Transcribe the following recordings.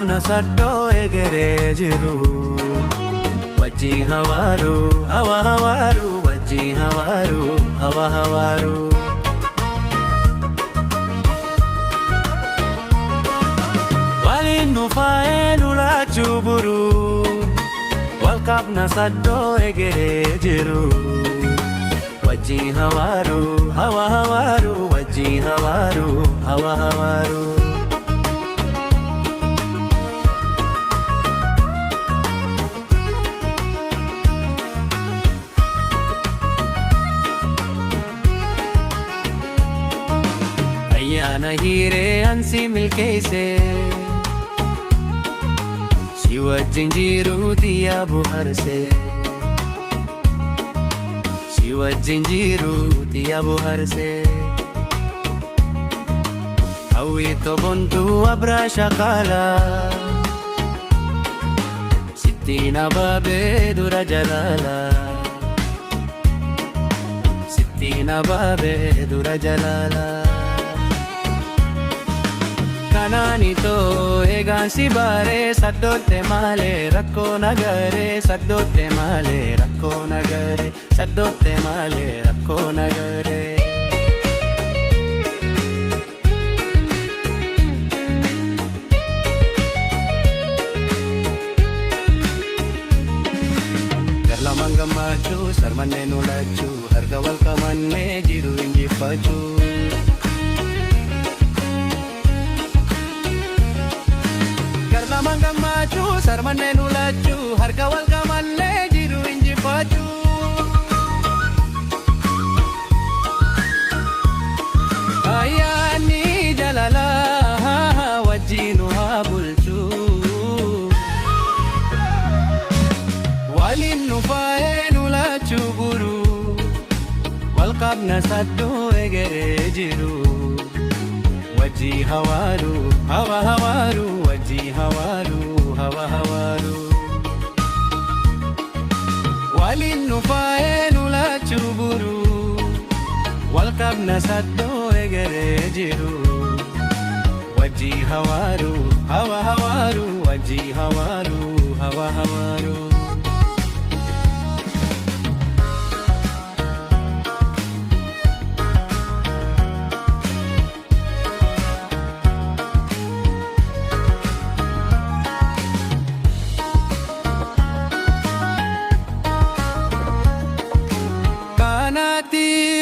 qabna saddoo egeree jiru wajjin hawaaru hawa hawaaru wajjin hawaaru hawa hawaaru waliin nu faayee lulaachuu buru wal qabna saddoo egeree jiru wajjin hawaaru hawa hawaaru wajjin hawaaru hawa hawaaru ayyaana hiiree ansi milkeesse si wajjin jiruuti yaa bohaarse si wajjin jiruuti yaa bohaarse hawwiito bontuu abraa shaqaalaa sittiin abaabee dura jalaalaa sittiin abaabee dura jalaalaa kanaanitoo eegaan si baaree saddootte maalee rakkoo nagaree saddootte maalee rakkoo nagaree saddootte maalee rakkoo nagaree garlamaan gammachuu sarmannee nolachuu harka wal qabannee jiru injifachuu garlamaan gammachuu sarmannee nolachuu harka wal qabannee jiru injifachuu ayyaanni jaalalaa wajjin nu haa bulchuu waliin nu faayee nolachuu buru wal qabna saddoo egeree jiru wajjin hawaaru hawa hawaaru wajjin hawaaru hawa hawaaru waliin nu faayee nolachuu buru wal qabna saddoo egeree jiru wajjin hawaaru hawa hawaaru wajjin hawaaru hawa hawaaru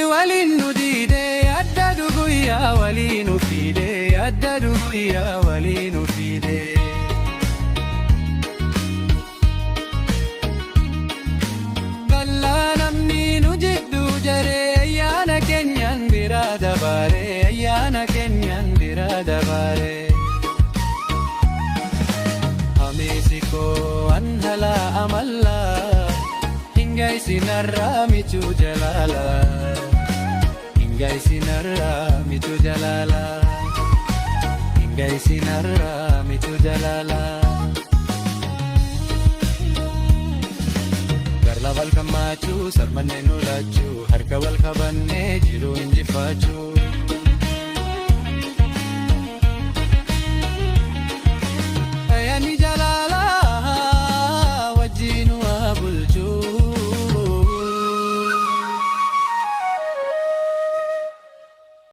waliin nu diidee adda duguyyaa waliin nu fiidee adda duguyyaa waliin nu fiidee gallaa namni nu jidduu jaree ayyaana keenyan biraa dabaree ayyaana keenyan biraa dabaree ameesikoo anhalaa amallaa hingai sinarraa michuu jalaalaa hingai sinarraa michuu jalaalaa hingai sinarraa michuu jalaalaa garla wal gammachuu sarmannee nolachuu harka wal qabannee jiru injifachuu